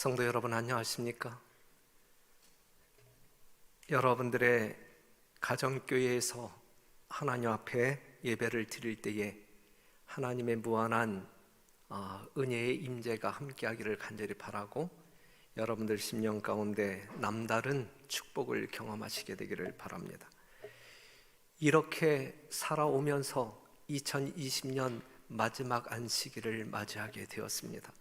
성도 여러분, 안녕하십니까? 여러분들의 가정교회에서 하나님 앞에 예배를 드릴 때에 하나님의 무한한 은혜의 임재가 함께하기를 간절히 바라고, 여러분들 심령 가운데 남다른 축복을 경험하시게 되기를 바랍니다. 이렇게 살아오면서 2020년 마지막 안식일을 맞이하게 되었습니다.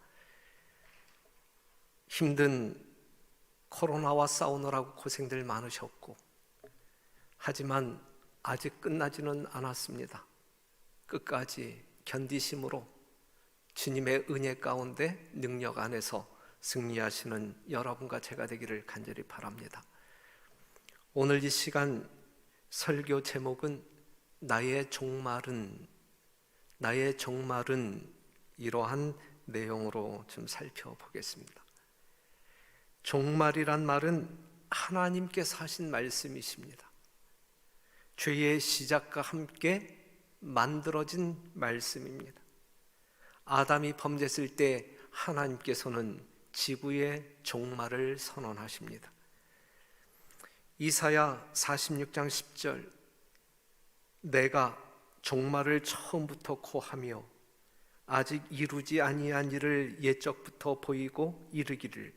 힘든 코로나와 싸우느라고 고생들 많으셨고, 하지만 아직 끝나지는 않았습니다. 끝까지 견디심으로 주님의 은혜 가운데 능력 안에서 승리하시는 여러분과 제가 되기를 간절히 바랍니다. 오늘 이 시간 설교 제목은 나의 종말은 이러한 내용으로 좀 살펴보겠습니다. 종말이란 말은 하나님께서 하신 말씀이십니다. 죄의 시작과 함께 만들어진 말씀입니다. 아담이 범죄했을 때 하나님께서는 지구의 종말을 선언하십니다. 이사야 46장 10절, 내가 종말을 처음부터 고하며 아직 이루지 아니한 일을 옛적부터 보이고 이르기를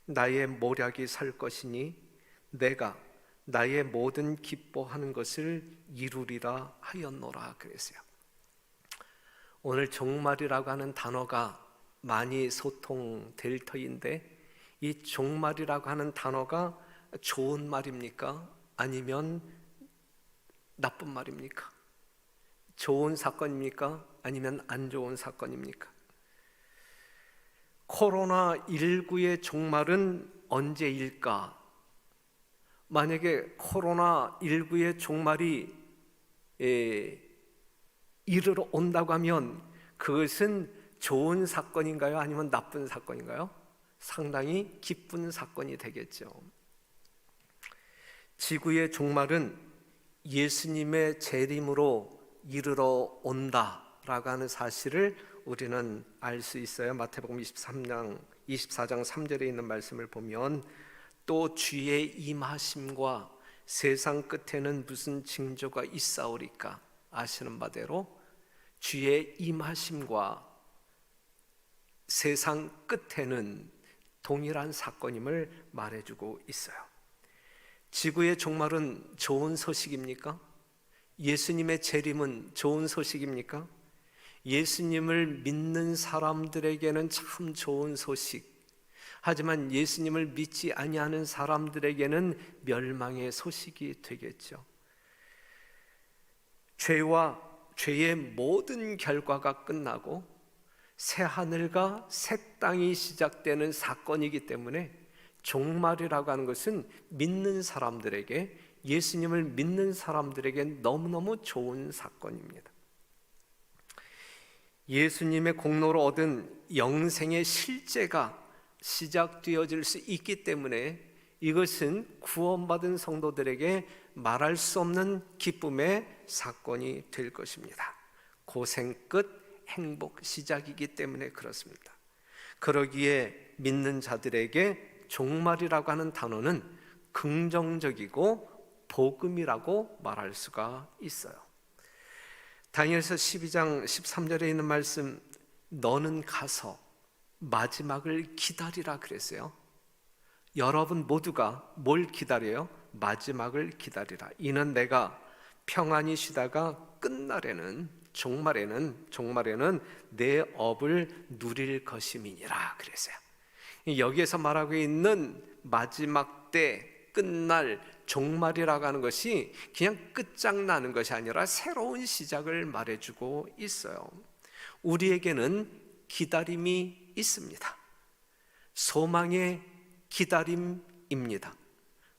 나의 모략이 설 것이니 내가 나의 모든 기뻐하는 것을 이루리라 하였노라 그랬어요. 오늘 종말이라고 하는 단어가 많이 소통될 터인데, 이 종말이라고 하는 단어가 좋은 말입니까? 아니면 나쁜 말입니까? 좋은 사건입니까? 아니면 안 좋은 사건입니까? 코로나19의 종말은 언제일까? 만약에 코로나19의 종말이 이르러 온다고 하면 그것은 좋은 사건인가요? 아니면 나쁜 사건인가요? 상당히 기쁜 사건이 되겠죠. 지구의 종말은 예수님의 재림으로 이르러 온다라고 하는 사실을 우리는 알 수 있어요. 마태복음 24장 3절에 있는 말씀을 보면, 또 주의 임하심과 세상 끝에는 무슨 징조가 있사오리까? 아시는 바대로 주의 임하심과 세상 끝에는 동일한 사건임을 말해주고 있어요. 지구의 종말은 좋은 소식입니까? 예수님의 재림은 좋은 소식입니까? 예수님을 믿는 사람들에게는 참 좋은 소식, 하지만 예수님을 믿지 아니하는 사람들에게는 멸망의 소식이 되겠죠. 죄의 모든 결과가 끝나고 새 하늘과 새 땅이 시작되는 사건이기 때문에 종말이라고 하는 것은 믿는 사람들에게, 예수님을 믿는 사람들에게 너무너무 좋은 사건입니다. 예수님의 공로로 얻은 영생의 실제가 시작되어질 수 있기 때문에 이것은 구원받은 성도들에게 말할 수 없는 기쁨의 사건이 될 것입니다. 고생 끝 행복 시작이기 때문에 그렇습니다. 그러기에 믿는 자들에게 종말이라고 하는 단어는 긍정적이고 복음이라고 말할 수가 있어요. 다니엘서 12장 13절에 있는 말씀, 너는 가서 마지막을 기다리라 그랬어요. 여러분 모두가 뭘 기다려요? 마지막을 기다리라. 이는 내가 평안히 쉬다가 끝날에는, 종말에는 내 업을 누릴 것임이니라 그랬어요. 여기에서 말하고 있는 마지막 때, 끝날, 종말이라고 하는 것이 그냥 끝장나는 것이 아니라 새로운 시작을 말해주고 있어요. 우리에게는 기다림이 있습니다. 소망의 기다림입니다.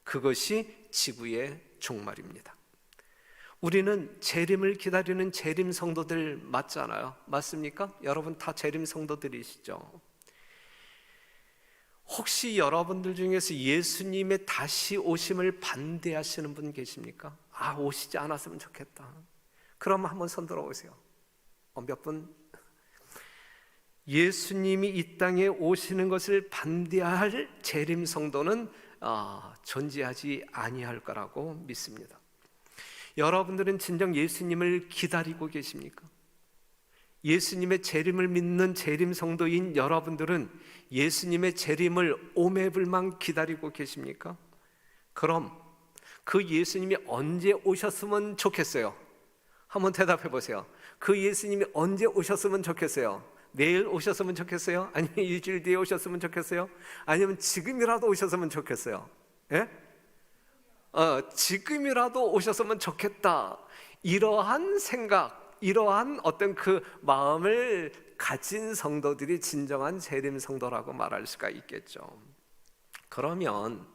그것이 지구의 종말입니다. 우리는 재림을 기다리는 재림 성도들 맞잖아요. 맞습니까? 여러분 다 재림 성도들이시죠? 혹시 여러분들 중에서 예수님의 다시 오심을 반대하시는 분 계십니까? 오시지 않았으면 좋겠다. 그럼 한번 손 들어 보세요. 몇 분? 예수님이 이 땅에 오시는 것을 반대할 재림 성도는 존재하지 아니할 거라고 믿습니다. 여러분들은 진정 예수님을 기다리고 계십니까? 예수님의 재림을 믿는 재림 성도인 여러분들은 예수님의 재림을 오매불망 기다리고 계십니까? 그럼 그 예수님이 언제 오셨으면 좋겠어요? 한번 대답해 보세요. 그 예수님이 언제 오셨으면 좋겠어요? 내일 오셨으면 좋겠어요? 아니면 일주일 뒤에 오셨으면 좋겠어요? 아니면 지금이라도 오셨으면 좋겠어요? 예? 지금이라도 오셨으면 좋겠다. 이러한 생각, 이러한 어떤 그 마음을 가진 성도들이 진정한 재림 성도라고 말할 수가 있겠죠. 그러면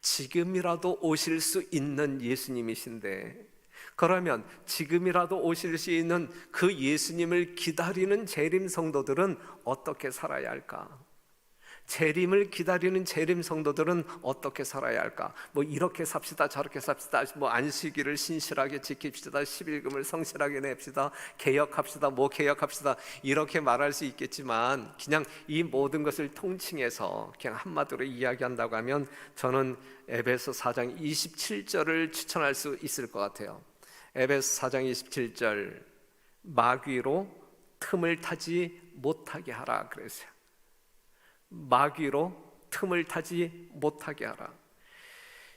지금이라도 오실 수 있는 예수님이신데, 그러면 지금이라도 오실 수 있는 그 예수님을 기다리는 재림 성도들은 어떻게 살아야 할까? 재림을 기다리는 재림 성도들은 어떻게 살아야 할까? 뭐 이렇게 삽시다, 저렇게 삽시다, 뭐 안식일을 신실하게 지킵시다, 11금을 성실하게 냅시다, 개혁합시다, 뭐 개혁합시다, 이렇게 말할 수 있겠지만, 그냥 이 모든 것을 통칭해서 그냥 한마디로 이야기한다고 하면 저는 에베소 4장 27절을 추천할 수 있을 것 같아요. 에베소 4장 27절, 마귀로 틈을 타지 못하게 하라 그랬어요. 마귀로 틈을 타지 못하게 하라.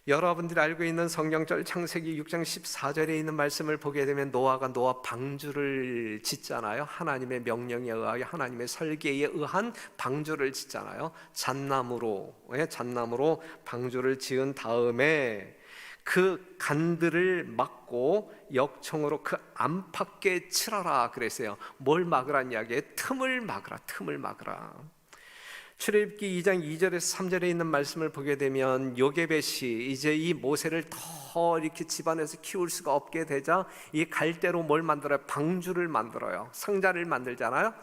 여러분들이 알고 있는 성경절 창세기 6장 14절에 있는 말씀을 보게 되면 노아가 노아 방주를 짓잖아요. 하나님의 명령에 의하여 하나님의 설계에 의한 방주를 짓잖아요. 잣나무로 방주를 지은 다음에 그 간들을 막고 역청으로 그 안팎에 칠하라 그랬어요. 뭘 막으란 이야기에 틈을 막으라. 출애굽기 2장 2절에서 3절에 있는 말씀을 보게 되면 요게벳이 이제 이 모세를 더 이렇게 집안에서 키울 수가 없게 되자 이 갈대로 뭘 만들어요? 방주를 만들어요. 상자를 만들잖아요.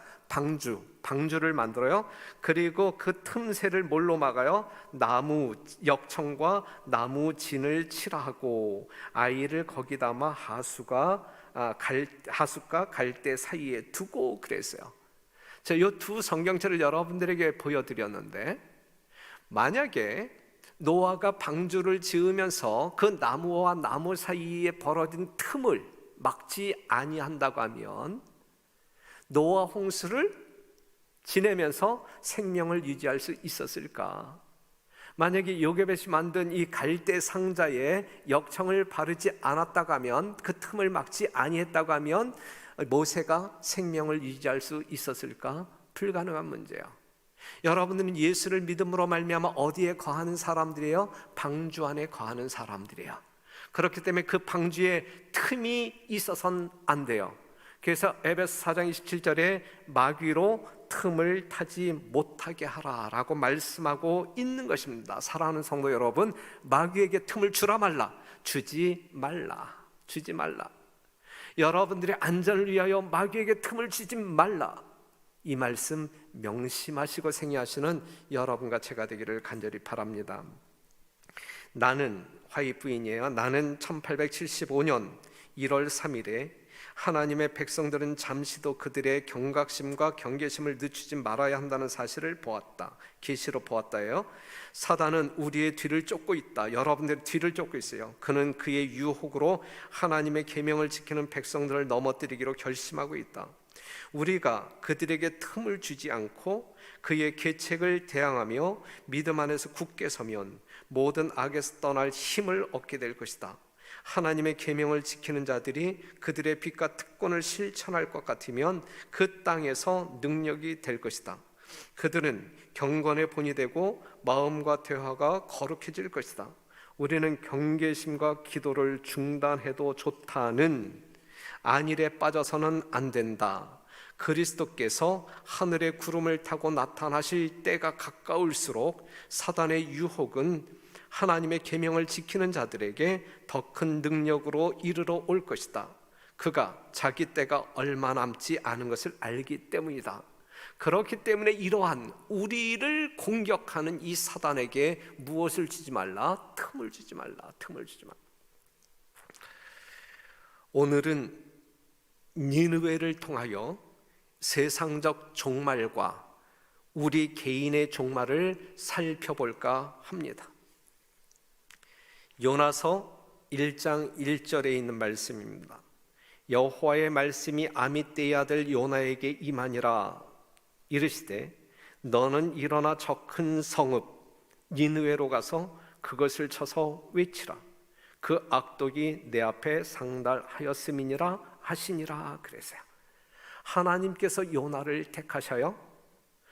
방주를 만들어요. 그리고 그 틈새를 뭘로 막아요? 나무 역청과 나무 진을 칠하고 아이를 거기 담아 하수과 갈대 사이에 두고 그랬어요. 이 두 성경책을 여러분들에게 보여드렸는데, 만약에 노아가 방주를 지으면서 그 나무와 나무 사이에 벌어진 틈을 막지 아니한다고 하면 노아 홍수를 지내면서 생명을 유지할 수 있었을까? 만약에 요게벳이 만든 이 갈대 상자에 역청을 바르지 않았다고 하면, 그 틈을 막지 아니했다고 하면 모세가 생명을 유지할 수 있었을까? 불가능한 문제예요. 여러분들은 예수를 믿음으로 말미암아 어디에 거하는 사람들이에요? 방주 안에 거하는 사람들이에요. 그렇기 때문에 그 방주에 틈이 있어서는 안 돼요. 그래서 에베소 4장 27절에 마귀로 틈을 타지 못하게 하라라고 말씀하고 있는 것입니다. 사랑하는 성도 여러분, 마귀에게 틈을 주라 말라, 주지 말라. 여러분들의 안전을 위하여 마귀에게 틈을 주지 말라. 이 말씀 명심하시고 생애하시는 여러분과 제가 되기를 간절히 바랍니다. 나는 화이 부인이에요. 나는 1875년 1월 3일에 하나님의 백성들은 잠시도 그들의 경각심과 경계심을 늦추지 말아야 한다는 사실을 보았다. 계시로 보았다예요. 사단은 우리의 뒤를 쫓고 있다. 여러분들의 뒤를 쫓고 있어요. 그는 그의 유혹으로 하나님의 계명을 지키는 백성들을 넘어뜨리기로 결심하고 있다. 우리가 그들에게 틈을 주지 않고 그의 계책을 대항하며 믿음 안에서 굳게 서면 모든 악에서 떠날 힘을 얻게 될 것이다. 하나님의 계명을 지키는 자들이 그들의 빛과 특권을 실천할 것 같으면 그 땅에서 능력이 될 것이다. 그들은 경건의 본이 되고 마음과 대화가 거룩해질 것이다. 우리는 경계심과 기도를 중단해도 좋다는 안일에 빠져서는 안 된다. 그리스도께서 하늘의 구름을 타고 나타나실 때가 가까울수록 사단의 유혹은 하나님의 계명을 지키는 자들에게 더 큰 능력으로 이르러 올 것이다. 그가 자기 때가 얼마 남지 않은 것을 알기 때문이다. 그렇기 때문에 이러한 우리를 공격하는 이 사단에게 무엇을 주지 말라? 틈을 주지 말라. 오늘은 니느웨를 통하여 세상적 종말과 우리 개인의 종말을 살펴볼까 합니다. 요나서 1장 1절에 있는 말씀입니다. 여호와의 말씀이 아미떼의 아들 요나에게 임하니라. 이르시되 너는 일어나 저 큰 성읍 니느웨로 가서 그것을 쳐서 외치라. 그 악독이 내 앞에 상달하였음이니라 하시니라. 그래서요, 하나님께서 요나를 택하셔요,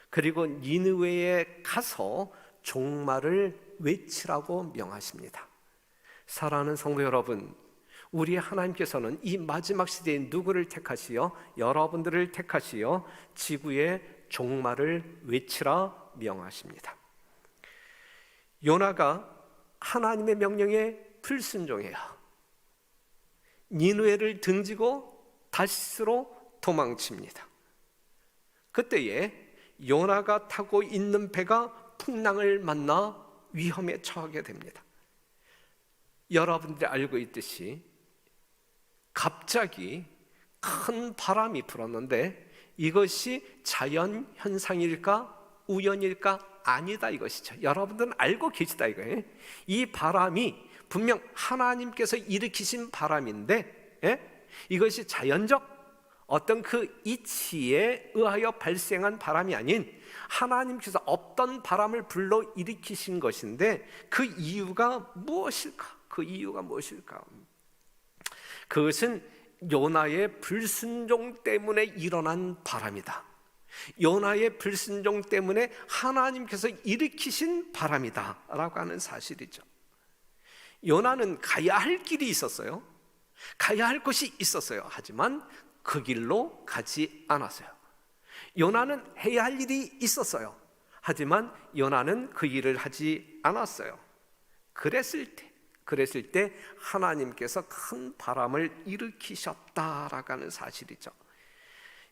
그리고 니느웨에 가서 종말을 외치라고 명하십니다. 사랑하는 성도 여러분, 우리 하나님께서는 이 마지막 시대에 누구를 택하시어? 여러분들을 택하시어 지구의 종말을 외치라 명하십니다. 요나가 하나님의 명령에 불순종해요. 니느웨를 등지고 다시스로 도망칩니다. 그때에 요나가 타고 있는 배가 풍랑을 만나 위험에 처하게 됩니다. 여러분들이 알고 있듯이 갑자기 큰 바람이 불었는데 이것이 자연 현상일까 우연일까? 아니다 이것이죠. 여러분들은 알고 계시다 이거예요. 이 바람이 분명 하나님께서 일으키신 바람인데, 이것이 자연적 어떤 그 이치에 의하여 발생한 바람이 아닌 하나님께서 없던 바람을 불러 일으키신 것인데, 그 이유가 무엇일까? 그 이유가 무엇일까? 그것은 요나의 불순종 때문에 일어난 바람이다. 요나의 불순종 때문에 하나님께서 일으키신 바람이다 라고 하는 사실이죠. 요나는 가야 할 길이 있었어요. 가야 할 곳이 있었어요. 하지만 그 길로 가지 않았어요. 요나는 해야 할 일이 있었어요. 하지만 요나는 그 일을 하지 않았어요. 그랬을 때 하나님께서 큰 바람을 일으키셨다라고 하는 사실이죠.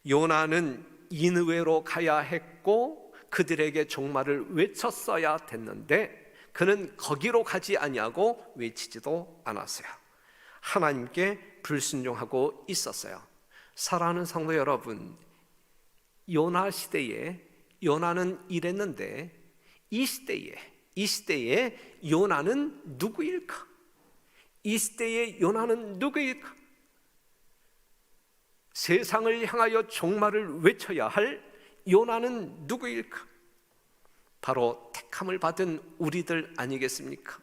요나는 니느웨로 가야 했고 그들에게 종말을 외쳤어야 됐는데 그는 거기로 가지 아니하고 외치지도 않았어요. 하나님께 불순종하고 있었어요. 사랑하는 성도 여러분, 요나 시대에 요나는 이랬는데 이 시대에 요나는 누구일까? 이 시대의 요나는 누구일까? 세상을 향하여 종말을 외쳐야 할 요나는 누구일까? 바로 택함을 받은 우리들 아니겠습니까?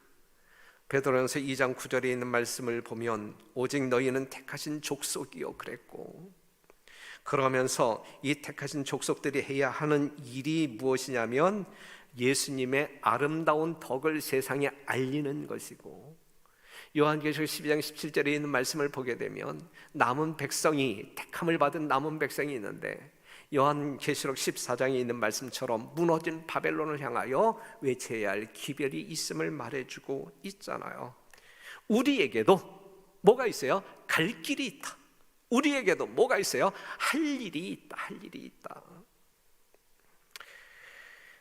베드로전서 2장 9절에 있는 말씀을 보면 오직 너희는 택하신 족속이요 그랬고, 그러면서 이 택하신 족속들이 해야 하는 일이 무엇이냐면 예수님의 아름다운 덕을 세상에 알리는 것이고, 요한계시록 12장 17절에 있는 말씀을 보게 되면 남은 백성이, 택함을 받은 남은 백성이 있는데 요한계시록 14장에 있는 말씀처럼 무너진 바벨론을 향하여 외쳐야 할 기별이 있음을 말해주고 있잖아요. 우리에게도 뭐가 있어요? 갈 길이 있다. 우리에게도 뭐가 있어요? 할 일이 있다.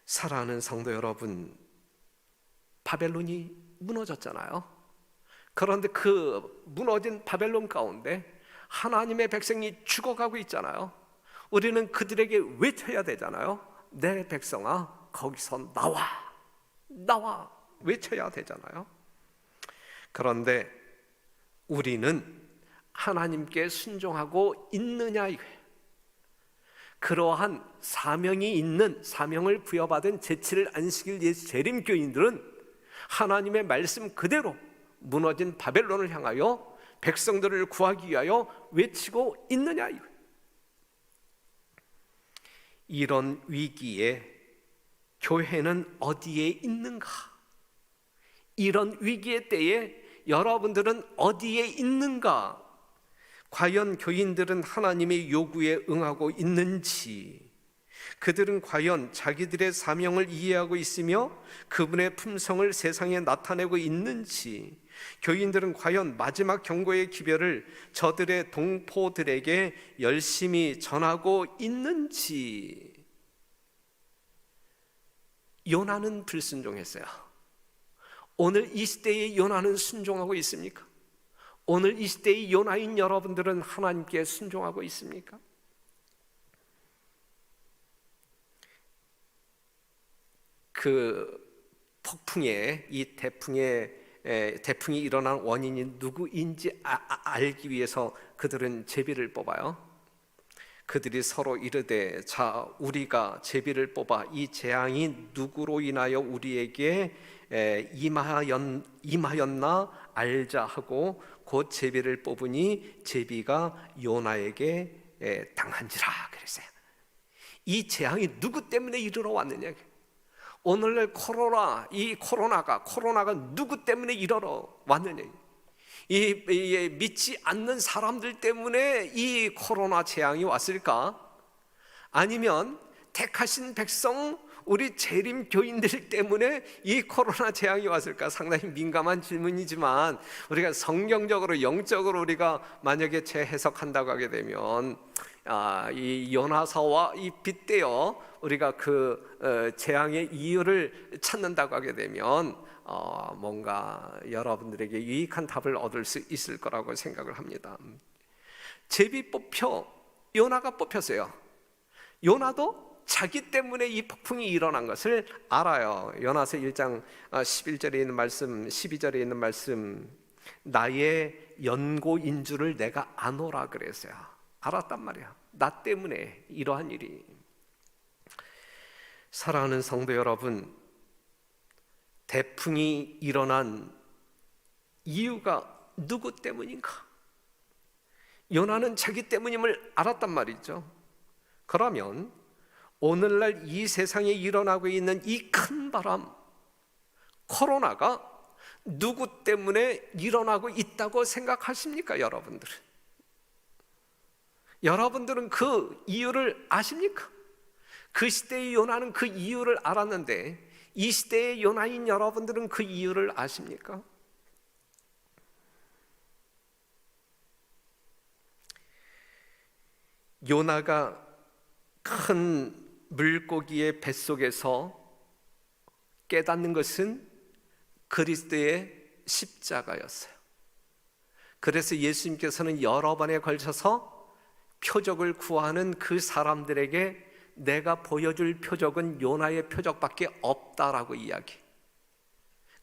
사랑하는 성도 여러분, 바벨론이 무너졌잖아요. 그런데 그 무너진 바벨론 가운데 하나님의 백성이 죽어가고 있잖아요. 우리는 그들에게 외쳐야 되잖아요. 내 백성아, 거기서 나와 외쳐야 되잖아요. 그런데 우리는 하나님께 순종하고 있느냐 이거예요. 그러한 사명을 부여받은 제7일 안식일 예수 재림교인들은 하나님의 말씀 그대로 무너진 바벨론을 향하여 백성들을 구하기 위하여 외치고 있느냐 이거예요. 이런 위기에 교회는 어디에 있는가? 이런 위기의 때에 여러분들은 어디에 있는가? 과연 교인들은 하나님의 요구에 응하고 있는지, 그들은 과연 자기들의 사명을 이해하고 있으며 그분의 품성을 세상에 나타내고 있는지, 교인들은 과연 마지막 경고의 기별을 저들의 동포들에게 열심히 전하고 있는지. 요나는 불순종했어요. 오늘 이 시대의 요나는 순종하고 있습니까? 오늘 이 시대의 요나인 여러분들은 하나님께 순종하고 있습니까? 그 폭풍에 이 대풍이 일어난 원인이 누구인지 알기 위해서 그들은 제비를 뽑아요. 그들이 서로 이르되 자 우리가 제비를 뽑아 이 재앙이 누구로 인하여 우리에게 임하였나 알자 하고 곧 제비를 뽑으니 제비가 요나에게 당한지라 그랬어요. 이 재앙이 누구 때문에 이르러 왔느냐. 오늘날 코로나가 누구 때문에 이르러 왔느냐. 이 믿지 않는 사람들 때문에 이 코로나 재앙이 왔을까? 아니면 택하신 백성 우리 재림 교인들 때문에 이 코로나 재앙이 왔을까? 상당히 민감한 질문이지만 우리가 성경적으로 영적으로 우리가 만약에 재해석한다고 하게 되면 이 요나서와 이 빗대어 우리가 그 재앙의 이유를 찾는다고 하게 되면 뭔가 여러분들에게 유익한 답을 얻을 수 있을 거라고 생각을 합니다. 제비 뽑혀 요나가 뽑혔어요. 요나도 자기 때문에 이 폭풍이 일어난 것을 알아요. 요나서 1장 11절에 있는 말씀, 12절에 있는 말씀, 나의 연고인 줄을 내가 아노라 그랬어요. 알았단 말이야. 나 때문에 이러한 일이. 사랑하는 성도 여러분, 대풍이 일어난 이유가 누구 때문인가? 요나는 자기 때문임을 알았단 말이죠. 그러면 오늘날 이 세상에 일어나고 있는 이 큰 바람, 코로나가 누구 때문에 일어나고 있다고 생각하십니까? 여러분들은 그 이유를 아십니까? 그 시대의 요나는 그 이유를 알았는데 이 시대의 요나인 여러분들은 그 이유를 아십니까? 요나가 큰 물고기의 뱃속에서 깨닫는 것은 그리스도의 십자가였어요. 그래서 예수님께서는 여러 번에 걸쳐서 표적을 구하는 그 사람들에게 내가 보여줄 표적은 요나의 표적밖에 없다라고 이야기.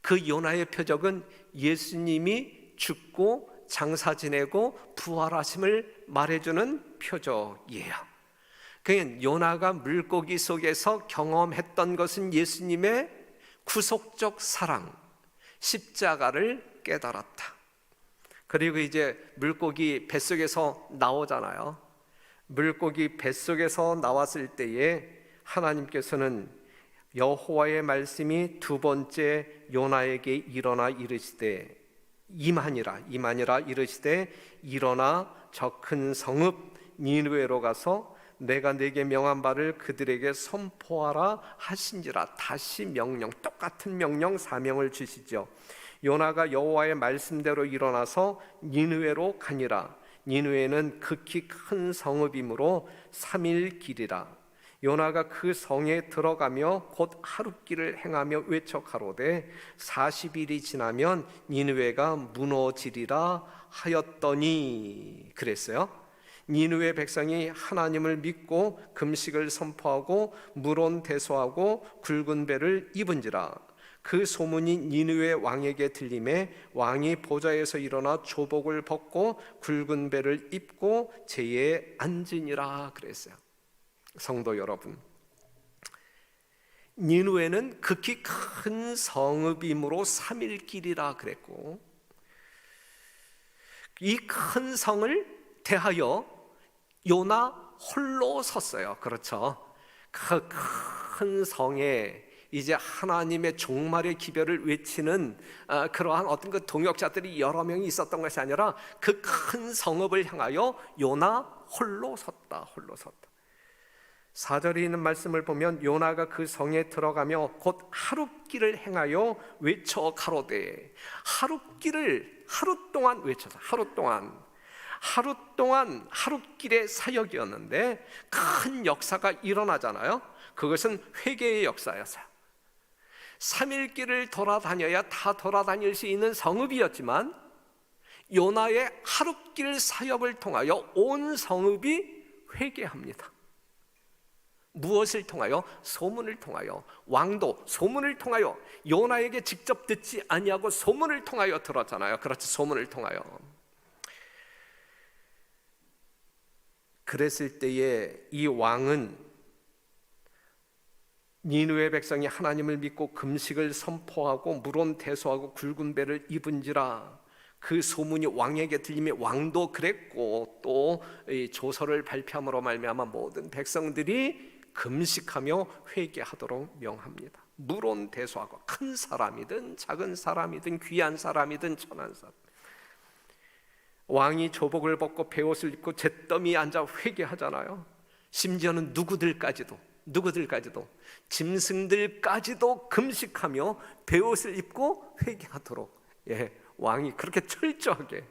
그 요나의 표적은 예수님이 죽고 장사 지내고 부활하심을 말해주는 표적이에요. 그러니까 요나가 물고기 속에서 경험했던 것은 예수님의 구속적 사랑, 십자가를 깨달았다. 그리고 이제 물고기 뱃속에서 나오잖아요. 물고기 뱃속에서 나왔을 때에 하나님께서는 여호와의 말씀이 두 번째 요나에게 일어나 이르시되 이만이라 이르시되 일어나 저 큰 성읍 니느웨로 가서 내가 네게 명한 바를 그들에게 선포하라 하신지라. 다시 명령, 똑같은 명령 사명을 주시죠. 요나가 여호와의 말씀대로 일어나서 니느웨로 가니라. 니느웨는 극히 큰 성읍이므로 3일 길이라. 요나가 그 성에 들어가며 곧 하룻길을 행하며 외쳐 가로되 40일이 지나면 니느웨가 무너지리라 하였더니 그랬어요. 니느웨 백성이 하나님을 믿고 금식을 선포하고 물온 대소하고 굵은 배를 입은지라. 그 소문이 니느웨 왕에게 들림에 왕이 보좌에서 일어나 조복을 벗고 굵은 배를 입고 제에 앉으니라 그랬어요. 성도 여러분, 니느웨는 극히 큰 성읍이므로 3일 길이라 그랬고, 이 큰 성을 대하여 요나 홀로 섰어요. 그렇죠? 그 큰 성에 이제 하나님의 종말의 기별을 외치는 그러한 어떤 그 동역자들이 여러 명이 있었던 것이 아니라 그 큰 성읍을 향하여 요나 홀로 섰다. 4절에 있는 말씀을 보면 요나가 그 성에 들어가며 곧 하룻길을 행하여 외쳐 가로되. 하룻길을 하루 동안 외쳐서 하루 동안 하룻길의 사역이었는데 큰 역사가 일어나잖아요. 그것은 회개의 역사였어요. 3일 길을 돌아다녀야 다 돌아다닐 수 있는 성읍이었지만 요나의 하룻길 사역을 통하여 온 성읍이 회개합니다. 무엇을 통하여? 소문을 통하여. 왕도 소문을 통하여, 요나에게 직접 듣지 아니하고 소문을 통하여 들었잖아요. 그렇지, 소문을 통하여. 그랬을 때에 이 왕은 니느웨 백성이 하나님을 믿고 금식을 선포하고 물온 대소하고 굵은 배를 입은지라 그 소문이 왕에게 들리며 왕도 그랬고 또 조서를 발표함으로 말미암아 모든 백성들이 금식하며 회개하도록 명합니다. 물온 대소하고, 큰 사람이든 작은 사람이든 귀한 사람이든 천한 사람, 왕이 조복을 벗고 베옷을 입고 잿더미에 앉아 회개하잖아요. 심지어는 누구들까지도 짐승들까지도 금식하며 베옷을 입고 회개하도록, 왕이 그렇게 철저하게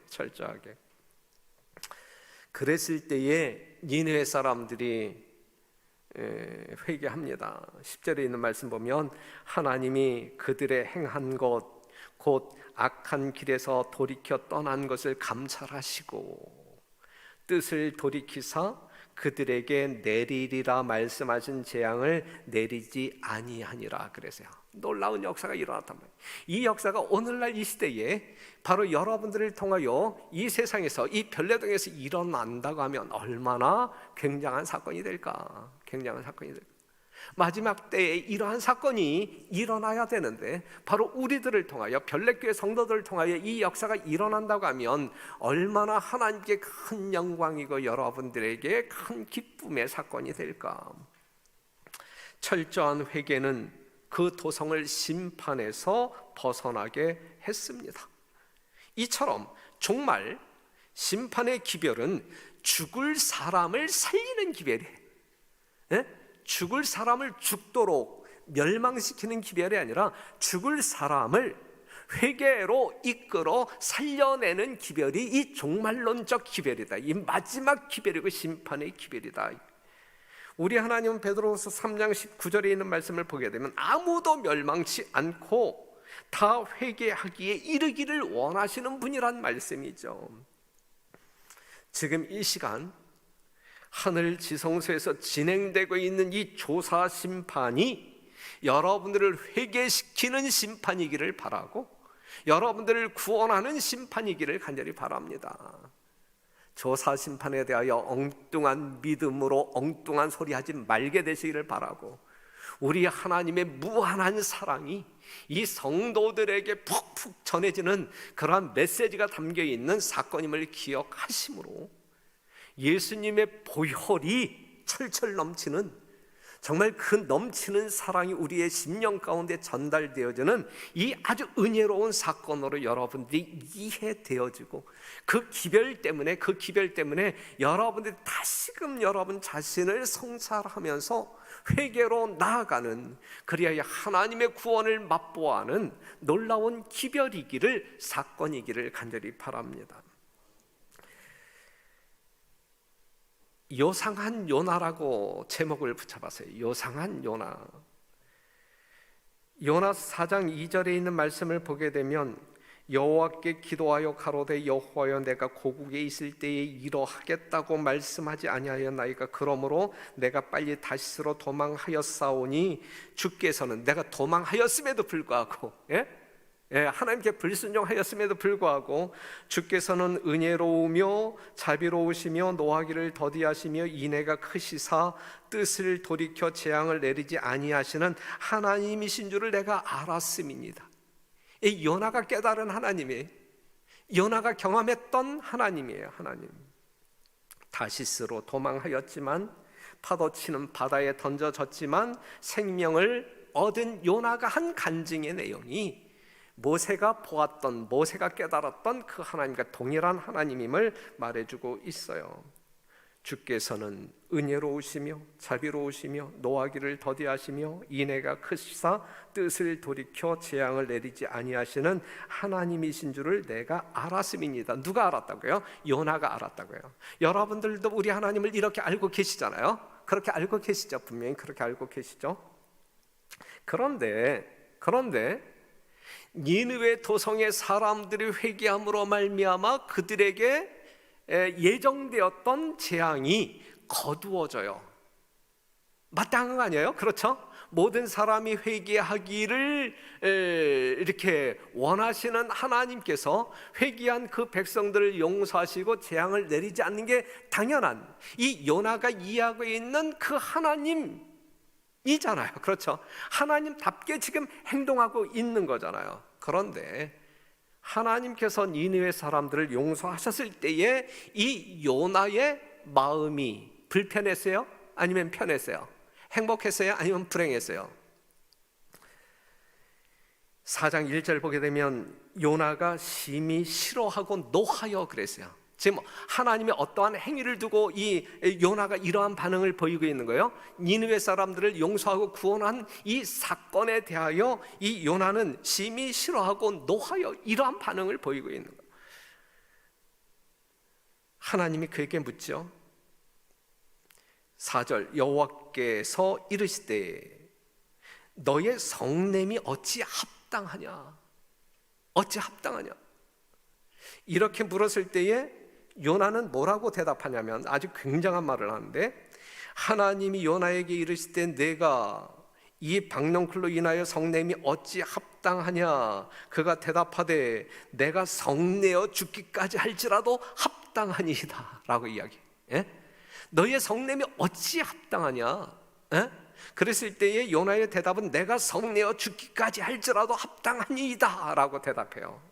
그랬을 때에 니느웨 사람들이 회개합니다. 10절에 있는 말씀 보면 하나님이 그들의 행한 것 곧 악한 길에서 돌이켜 떠난 것을 감찰하시고 뜻을 돌이키사 그들에게 내리리라 말씀하신 재앙을 내리지 아니하니라. 그래서요, 놀라운 역사가 일어났단 말이에요. 이 역사가 오늘날 이 시대에 바로 여러분들을 통하여 이 세상에서, 이 별내동에서 일어난다고 하면 얼마나 굉장한 사건이 될까. 마지막 때에 이러한 사건이 일어나야 되는데 바로 우리들을 통하여, 별내교회 성도들을 통하여 이 역사가 일어난다고 하면 얼마나 하나님께 큰 영광이고 여러분들에게 큰 기쁨의 사건이 될까. 철저한 회개는 그 도성을 심판에서 벗어나게 했습니다. 이처럼 정말 심판의 기별은 죽을 사람을 살리는 기별이에요. 죽을 사람을 죽도록 멸망시키는 기별이 아니라 죽을 사람을 회개로 이끌어 살려내는 기별이 이 종말론적 기별이다. 이 마지막 기별이고 심판의 기별이다. 우리 하나님은 베드로후서 3장 19절에 있는 말씀을 보게 되면 아무도 멸망치 않고 다 회개하기에 이르기를 원하시는 분이란 말씀이죠. 지금 이 시간 하늘 지성소에서 진행되고 있는 이 조사 심판이 여러분들을 회개시키는 심판이기를 바라고 여러분들을 구원하는 심판이기를 간절히 바랍니다. 조사 심판에 대하여 엉뚱한 믿음으로 엉뚱한 소리 하지 말게 되시기를 바라고, 우리 하나님의 무한한 사랑이 이 성도들에게 푹푹 전해지는 그러한 메시지가 담겨있는 사건임을 기억하심으로 예수님의 보혈이 철철 넘치는, 정말 그 넘치는 사랑이 우리의 심령 가운데 전달되어지는 이 아주 은혜로운 사건으로 여러분들이 이해되어지고 그 기별 때문에 여러분들이 다시금 여러분 자신을 성찰하면서 회개로 나아가는, 그리하여 하나님의 구원을 맛보아하는 놀라운 기별이기를, 사건이기를 간절히 바랍니다. 요상한 요나라고 제목을 붙여봤어요. 요상한 요나. 요나 4장 2절에 있는 말씀을 보게 되면 여호와께 기도하여 가로되 여호와여 내가 고국에 있을 때에 이러하겠다고 말씀하지 아니하였나이까. 그러므로 내가 빨리 다시스로 도망하였사오니 주께서는, 내가 도망하였음에도 불구하고 하나님께 불순종하였음에도 불구하고 주께서는 은혜로우며 자비로우시며 노하기를 더디하시며 인애가 크시사 뜻을 돌이켜 재앙을 내리지 아니하시는 하나님이신 줄을 내가 알았음이니이다. 이 요나가 깨달은 하나님이, 요나가 경험했던 하나님이에요. 하나님. 다시스로 도망하였지만, 파도치는 바다에 던져졌지만 생명을 얻은 요나가 한 간증의 내용이 모세가 보았던, 모세가 깨달았던 그 하나님과 동일한 하나님임을 말해주고 있어요. 주께서는 은혜로우시며 자비로우시며 노하기를 더디하시며 인애가 크시사 뜻을 돌이켜 재앙을 내리지 아니하시는 하나님이신 줄을 내가 알았음이니이다. 누가 알았다고요? 요나가 알았다고요. 여러분들도 우리 하나님을 이렇게 알고 계시잖아요. 그렇게 알고 계시죠. 분명히 그렇게 알고 계시죠. 그런데 니느웨 도성의 사람들이 회개함으로 말미암아 그들에게 예정되었던 재앙이 거두어져요. 마땅한 거 아니에요? 그렇죠? 모든 사람이 회개하기를 이렇게 원하시는 하나님께서 회개한 그 백성들을 용서하시고 재앙을 내리지 않는 게 당연한, 이 요나가 이해하고 있는 그 하나님이잖아요. 그렇죠? 하나님답게 지금 행동하고 있는 거잖아요. 그런데 하나님께서 니느웨 사람들을 용서하셨을 때에 이 요나의 마음이 불편했어요? 아니면 편했어요? 행복했어요? 아니면 불행했어요? 4장 1절 보게 되면 요나가 심히 싫어하고 노하여 그랬어요. 지금 하나님의 어떠한 행위를 두고 이 요나가 이러한 반응을 보이고 있는 거예요. 니느웨 사람들을 용서하고 구원한 이 사건에 대하여 이 요나는 심히 싫어하고 노하여 이러한 반응을 보이고 있는 거예요. 하나님이 그에게 묻죠. 4절 여호와께서 이르시되 너의 성냄이 어찌 합당하냐? 어찌 합당하냐? 이렇게 물었을 때에 요나는 뭐라고 대답하냐면 아주 굉장한 말을 하는데, 하나님이 요나에게 이르시되 내가 이 박넝쿨로 인하여 성냄이 어찌 합당하냐? 그가 대답하되 내가 성내어 죽기까지 할지라도 합당하니이다 라고 이야기해. 너의 성냄이 어찌 합당하냐? 그랬을 때에 요나의 대답은 내가 성내어 죽기까지 할지라도 합당하니이다 라고 대답해요.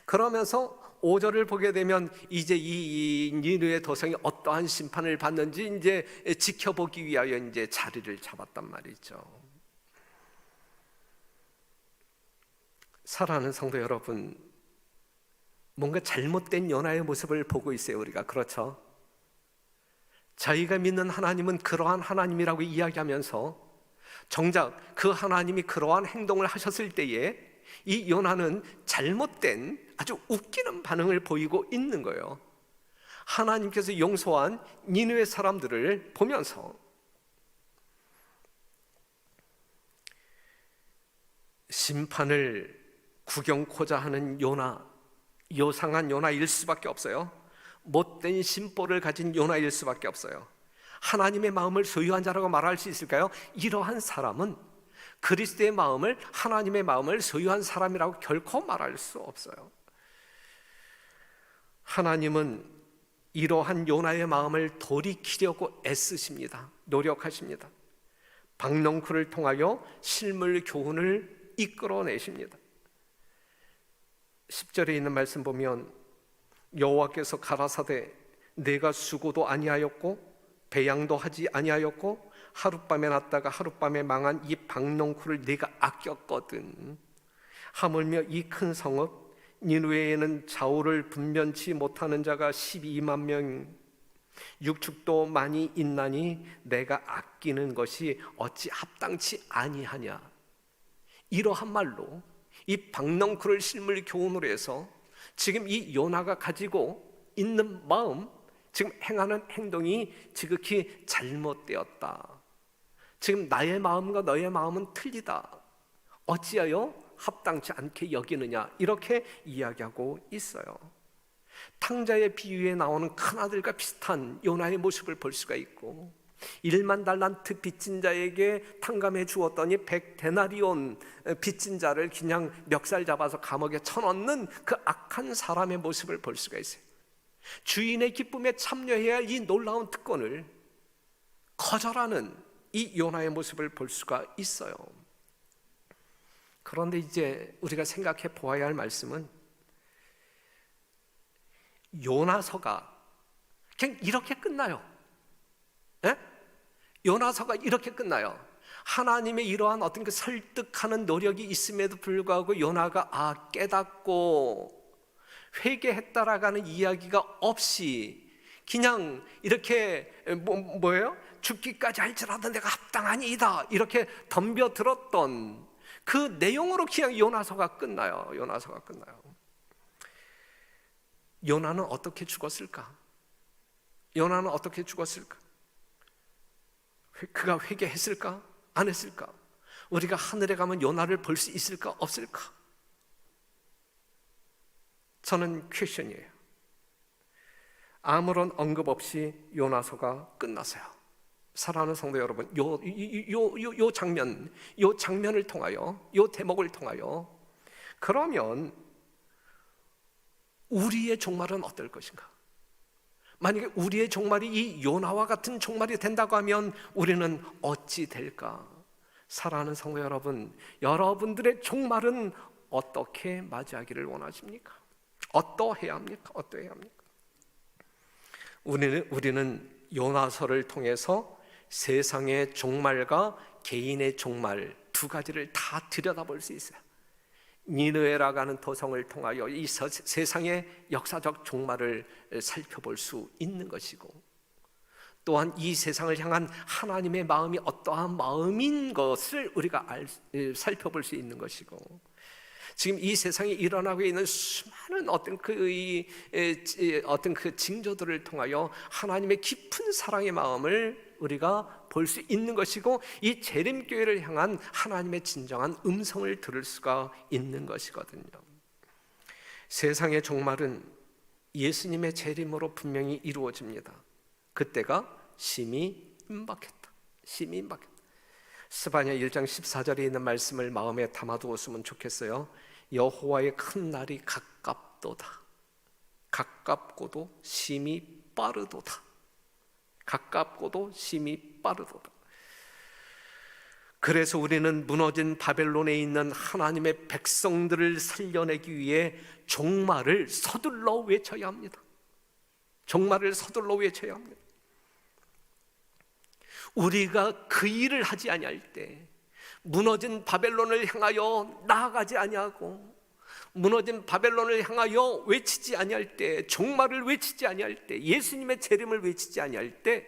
그러면서 5절을 보게 되면 이제 이 니느웨 도성이 어떠한 심판을 받는지 이제 지켜보기 위하여 이제 자리를 잡았단 말이죠. 사랑하는 성도 여러분, 뭔가 잘못된 요나의 모습을 보고 있어요, 우리가. 그렇죠? 저희가 믿는 하나님은 그러한 하나님이라고 이야기하면서 정작 그 하나님이 그러한 행동을 하셨을 때에 이 요나는 잘못된 아주 웃기는 반응을 보이고 있는 거예요. 하나님께서 용서한 니느웨 사람들을 보면서 심판을 구경코자 하는 요나, 요상한 요나일 수밖에 없어요. 못된 심보를 가진 요나일 수밖에 없어요. 하나님의 마음을 소유한 자라고 말할 수 있을까요? 이러한 사람은 그리스도의 마음을, 하나님의 마음을 소유한 사람이라고 결코 말할 수 없어요. 하나님은 이러한 요나의 마음을 돌이키려고 애쓰십니다. 노력하십니다. 박넝쿨을 통하여 실물 교훈을 이끌어내십니다. 10절에 있는 말씀 보면 여호와께서 가라사대 내가 수고도 아니하였고 배양도 하지 아니하였고 하룻밤에 났다가 하룻밤에 망한 이 박넝쿨을 내가 아꼈거든. 하물며 이 큰 성읍 니느웨에는 좌우를 분변치 못하는 자가 12만 명, 육축도 많이 있나니 내가 아끼는 것이 어찌 합당치 아니하냐. 이러한 말로 이 박넝쿨을 실물 교훈으로 해서 지금 이 요나가 가지고 있는 마음, 지금 행하는 행동이 지극히 잘못되었다. 지금 나의 마음과 너의 마음은 틀리다. 어찌하여 합당치 않게 여기느냐, 이렇게 이야기하고 있어요. 탕자의 비유에 나오는 큰아들과 비슷한 요나의 모습을 볼 수가 있고, 1만 달란트 빚진 자에게 탕감해 주었더니 100데나리온 빚진 자를 그냥 멱살 잡아서 감옥에 쳐넣는 그 악한 사람의 모습을 볼 수가 있어요. 주인의 기쁨에 참여해야 할 이 놀라운 특권을 거절하는 이 요나의 모습을 볼 수가 있어요. 그런데 이제 우리가 생각해 보아야 할 말씀은 요나서가 그냥 이렇게 끝나요. 요나서가 이렇게 끝나요. 하나님의 이러한 어떤 그 설득하는 노력이 있음에도 불구하고 요나가 깨닫고 회개했다라는 이야기가 없이 그냥 이렇게 뭐예요? 죽기까지 할지라도 내가 합당하니이다 이렇게 덤벼들었던 그 내용으로 그냥 요나서가 끝나요. 요나서가 끝나요. 요나는 어떻게 죽었을까? 요나는 어떻게 죽었을까? 그가 회개했을까? 안 했을까? 우리가 하늘에 가면 요나를 볼 수 있을까? 없을까? 저는 퀘션이에요. 아무런 언급 없이 요나서가 끝났어요. 사랑하는 성도 여러분, 요 장면을 통하여, 요 대목을 통하여, 그러면 우리의 종말은 어떨 것인가? 만약에 우리의 종말이 이 요나와 같은 종말이 된다고 하면 우리는 어찌 될까? 사랑하는 성도 여러분, 여러분들의 종말은 어떻게 맞이하기를 원하십니까? 어떠해야 합니까? 어떠해야 합니까? 우리는 요나서를 통해서 세상의 종말과 개인의 종말 두 가지를 다 들여다볼 수 있어요. 니느웨라고 하는 도성을 통하여 이 세상의 역사적 종말을 살펴볼 수 있는 것이고, 또한 이 세상을 향한 하나님의 마음이 어떠한 마음인 것을 우리가 살펴볼 수 있는 것이고, 지금 이 세상에 일어나고 있는 수많은 어떤 그 징조들을 통하여 하나님의 깊은 사랑의 마음을 우리가 볼 수 있는 것이고, 이 재림교회를 향한 하나님의 진정한 음성을 들을 수가 있는 것이거든요. 세상의 종말은 예수님의 재림으로 분명히 이루어집니다. 그때가 심히 임박했다. 심히 임박했다. 스바냐 1장 14절에 있는 말씀을 마음에 담아두었으면 좋겠어요. 여호와의 큰 날이 가깝도다. 가깝고도 심히 빠르도다. 가깝고도 심히 빠르도다. 그래서 우리는 무너진 바벨론에 있는 하나님의 백성들을 살려내기 위해 종말을 서둘러 외쳐야 합니다. 종말을 서둘러 외쳐야 합니다. 우리가 그 일을 하지 아니할 때, 무너진 바벨론을 향하여 나아가지 아니하고, 무너진 바벨론을 향하여 외치지 아니할 때, 종말을 외치지 아니할 때, 예수님의 재림을 외치지 아니할 때,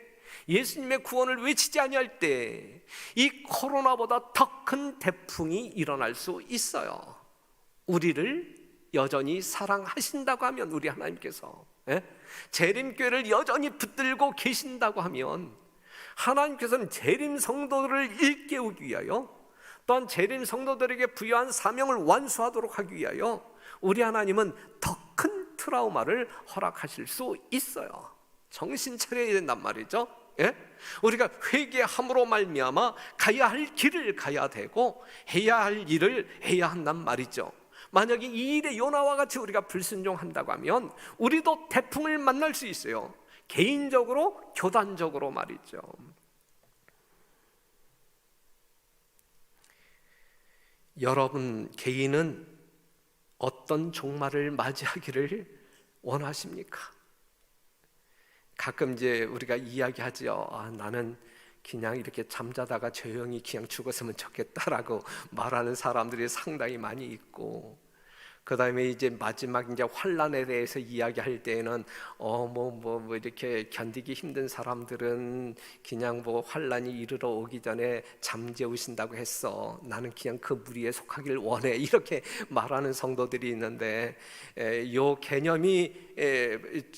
예수님의 구원을 외치지 아니할 때, 이 코로나보다 더 큰 태풍이 일어날 수 있어요. 우리를 여전히 사랑하신다고 하면, 우리 하나님께서 재림교회를 여전히 붙들고 계신다고 하면, 하나님께서는 재림 성도들을 일깨우기 위하여, 또한 재림 성도들에게 부여한 사명을 완수하도록 하기 위하여 우리 하나님은 더 큰 트라우마를 허락하실 수 있어요. 정신 차려야 된단 말이죠. 우리가 회개함으로 말미암아 가야 할 길을 가야 되고 해야 할 일을 해야 한단 말이죠. 만약에 이 일에 요나와 같이 우리가 불순종한다고 하면 우리도 태풍을 만날 수 있어요. 개인적으로, 교단적으로 말이죠. 여러분 개인은 어떤 종말을 맞이하기를 원하십니까? 가끔 이제 우리가 이야기하죠. 나는 그냥 이렇게 잠자다가 조용히 그냥 죽었으면 좋겠다라고 말하는 사람들이 상당히 많이 있고, 그 다음에 이제 마지막 이제 환란에 대해서 이야기할 때에는 뭐 이렇게 견디기 힘든 사람들은 그냥 뭐 환란이 이르러 오기 전에 잠재우신다고 했어. 나는 그냥 그 무리에 속하길 원해. 이렇게 말하는 성도들이 있는데, 요 개념이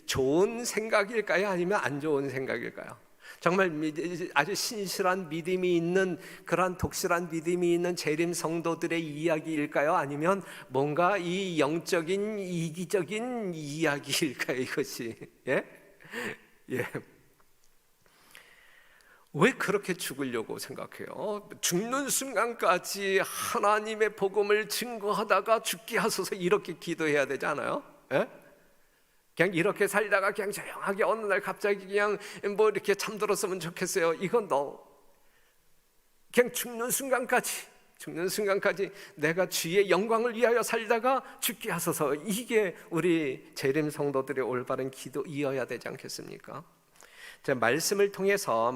좋은 생각일까요? 아니면 안 좋은 생각일까요? 정말 아주 신실한 믿음이 있는, 그러한 독실한 믿음이 있는 재림 성도들의 이야기일까요? 아니면 뭔가 이 영적인 이기적인 이야기일까요? 이것이 예? 왜 그렇게 죽으려고 생각해요? 죽는 순간까지 하나님의 복음을 증거하다가 죽게 하소서 이렇게 기도해야 되지 않아요? 그냥 이렇게 살다가 그냥 조용하게 어느 날 갑자기 그냥 뭐 이렇게 잠들었으면 좋겠어요. 이건 그냥 죽는 순간까지 내가 주의 영광을 위하여 살다가 죽게 하소서, 이게 우리 재림 성도들의 올바른 기도이어야 되지 않겠습니까? 자, 말씀을 통해서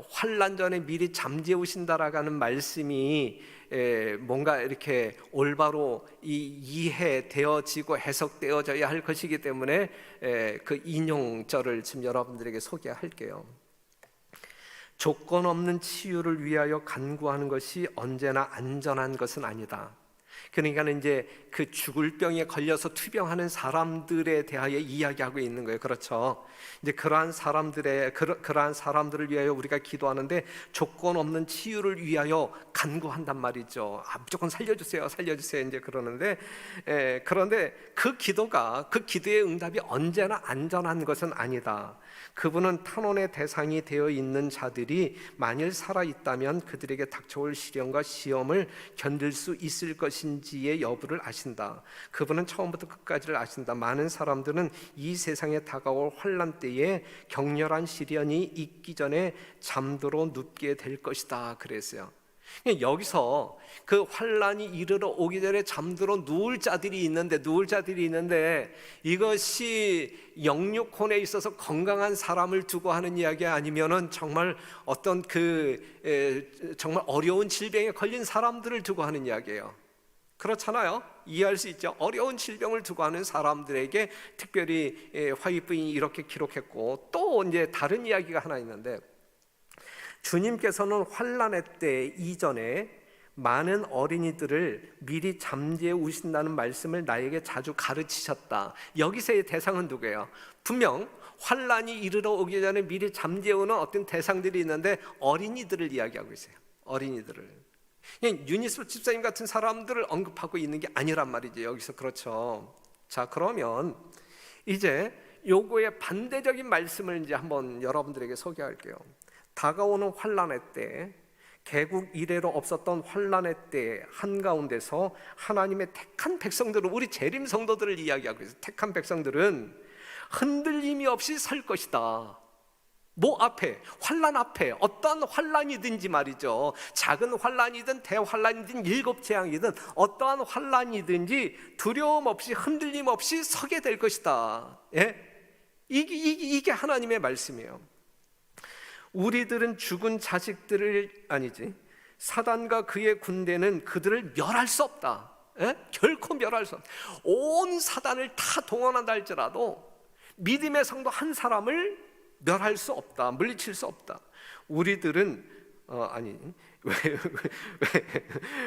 환난 전에 미리 잠재우신다라고 하는 말씀이 뭔가 이렇게 올바로 이해되어지고 해석되어져야 할 것이기 때문에 그 인용절을 지금 여러분들에게 소개할게요. 조건 없는 치유를 위하여 간구하는 것이 언제나 안전한 것은 아니다. 그러니까 이제 그 죽을 병에 걸려서 투병하는 사람들에 대하여 이야기하고 있는 거예요. 그렇죠? 이제 그러한 사람들을 위하여 우리가 기도하는데 조건 없는 치유를 위하여 간구한단 말이죠. 무조건 살려주세요, 살려주세요. 이제 그러는데, 그런데 그 기도의 응답이 언제나 안전한 것은 아니다. 그분은 탄원의 대상이 되어 있는 자들이 만일 살아 있다면 그들에게 닥쳐올 시련과 시험을 견딜 수 있을 것인지의 여부를 아신다. 그분은 처음부터 끝까지를 아신다. 많은 사람들은 이 세상에 다가올 환난 때에 격렬한 시련이 있기 전에 잠들어 눕게 될 것이다. 그랬어요. 여기서 그 환난이 이르러 오기 전에 잠들어 누울 자들이 있는데 이것이 영육혼에 있어서 건강한 사람을 두고 하는 이야기 아니면은 정말 어떤 정말 어려운 질병에 걸린 사람들을 두고 하는 이야기예요. 그렇잖아요. 이해할 수 있죠. 어려운 질병을 두고 하는 사람들에게 특별히 화이부인이 이렇게 기록했고, 또 이제 다른 이야기가 하나 있는데, 주님께서는 환난의 때 이전에 많은 어린이들을 미리 잠재워 오신다는 말씀을 나에게 자주 가르치셨다. 여기서의 대상은 누구예요? 분명 환난이 이르러 오기 전에 미리 잠재우는 어떤 대상들이 있는데 어린이들을 이야기하고 있어요. 어린이들을. 유니스 집사님 같은 사람들을 언급하고 있는 게 아니란 말이죠. 여기서. 그렇죠. 자, 그러면 이제 요거의 반대적인 말씀을 이제 한번 여러분들에게 소개할게요. 다가오는 환난의 때, 개국 이래로 없었던 환난의 때 한가운데서 하나님의 택한 백성들은, 우리 재림 성도들을 이야기하고 있어요. 택한 백성들은 흔들림이 없이 설 것이다. 뭐 앞에? 환난 앞에 어떠한 환난이든지 말이죠. 작은 환난이든 대환난이든 일곱 재앙이든 어떠한 환난이든지 두려움 없이 흔들림 없이 서게 될 것이다. 이게 하나님의 말씀이에요. 우리들은 죽은 자식들을 사단과 그의 군대는 그들을 멸할 수 없다. 결코 멸할 수 없다. 온 사단을 다 동원한다 할지라도 믿음의 성도 한 사람을 멸할 수 없다. 물리칠 수 없다. 우리들은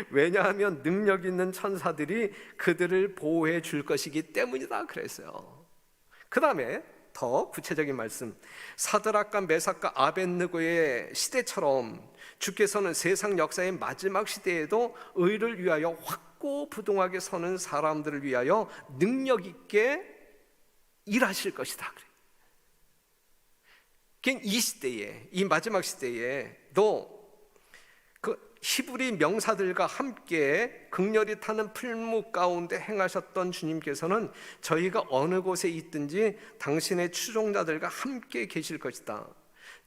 왜냐하면 능력 있는 천사들이 그들을 보호해 줄 것이기 때문이다 그랬어요. 그 다음에 더 구체적인 말씀, 사드락과 메삭과 아벳느고의 시대처럼 주께서는 세상 역사의 마지막 시대에도 의를 위하여 확고부동하게 서는 사람들을 위하여 능력 있게 일하실 것이다. 이 시대에, 이 마지막 시대에도 그 히브리 명사들과 함께 극렬히 타는 풀무 가운데 행하셨던 주님께서는 저희가 어느 곳에 있든지 당신의 추종자들과 함께 계실 것이다.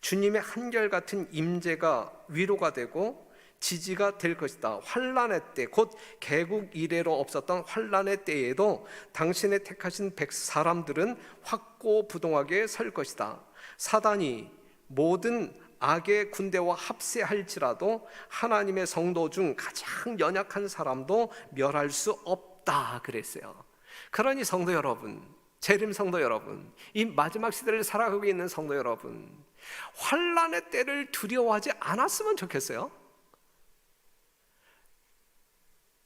주님의 한결같은 임재가 위로가 되고 지지가 될 것이다. 환난의 때, 곧 개국 이래로 없었던 환난의 때에도 당신의 택하신 사람들은 확고부동하게 설 것이다. 사단이 모든 악의 군대와 합세할지라도 하나님의 성도 중 가장 연약한 사람도 멸할 수 없다 그랬어요. 그러니 성도 여러분, 재림 성도 여러분, 이 마지막 시대를 살아가고 있는 성도 여러분, 환난의 때를 두려워하지 않았으면 좋겠어요.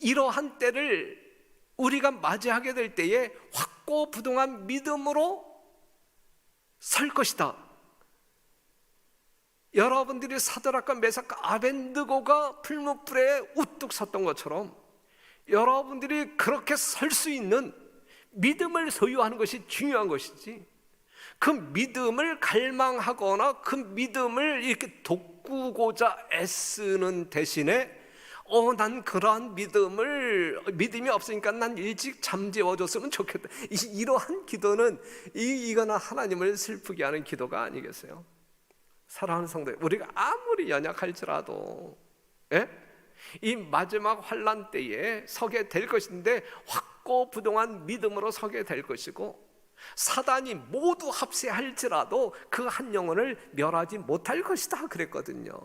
이러한 때를 우리가 맞이하게 될 때에 확고부동한 믿음으로 설 것이다. 여러분들이 사드락과 메삭과 아벳느고가 풀무불에 우뚝 섰던 것처럼 여러분들이 그렇게 설 수 있는 믿음을 소유하는 것이 중요한 것이지, 그 믿음을 갈망하거나 그 믿음을 이렇게 돋구고자 애쓰는 대신에 난 그러한 믿음이 없으니까 난 일찍 잠재워줬으면 좋겠다, 이러한 기도는 이거는 하나님을 슬프게 하는 기도가 아니겠어요? 사랑하는 성도, 우리가 아무리 연약할지라도 이 마지막 환난 때에 서게 될 것인데 확고부동한 믿음으로 서게 될 것이고, 사단이 모두 합세할지라도 그 한 영혼을 멸하지 못할 것이다 그랬거든요.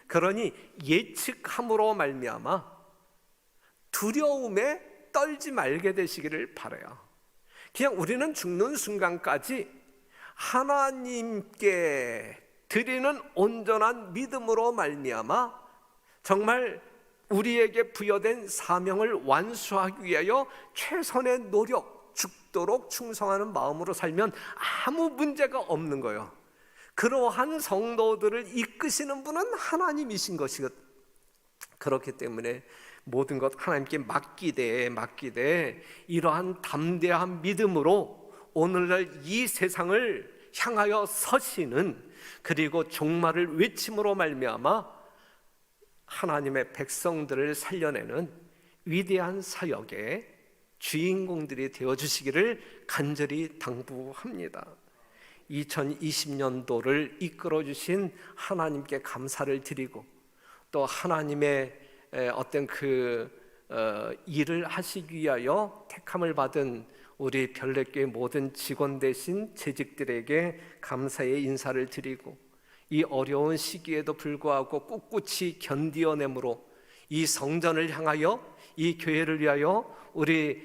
그러니 예측함으로 말미암아 두려움에 떨지 말게 되시기를 바라요. 그냥 우리는 죽는 순간까지 하나님께 드리는 온전한 믿음으로 말미암아 정말 우리에게 부여된 사명을 완수하기 위하여 최선의 노력, 죽도록 충성하는 마음으로 살면 아무 문제가 없는 거예요. 그러한 성도들을 이끄시는 분은 하나님이신 것이거든요. 그렇기 때문에 모든 것 하나님께 맡기되 이러한 담대한 믿음으로 오늘날 이 세상을 향하여 서시는, 그리고 종말을 외침으로 말미암아 하나님의 백성들을 살려내는 위대한 사역의 주인공들이 되어주시기를 간절히 당부합니다. 2020년도를 이끌어주신 하나님께 감사를 드리고, 또 하나님의 어떤 일을 하시기 위하여 택함을 받은 우리 별내교회 모든 직원 되신 재직들에게 감사의 인사를 드리고, 이 어려운 시기에도 불구하고 꿋꿋이 견디어내므로 이 성전을 향하여, 이 교회를 위하여, 우리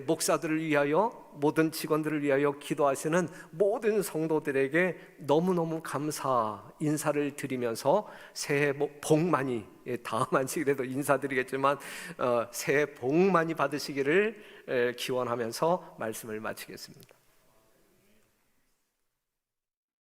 목사들을 위하여, 모든 직원들을 위하여 기도하시는 모든 성도들에게 너무너무 감사 인사를 드리면서 새해 복 많이, 다음 안식일에도 인사드리겠지만 새해 복 많이 받으시기를 기원하면서 말씀을 마치겠습니다.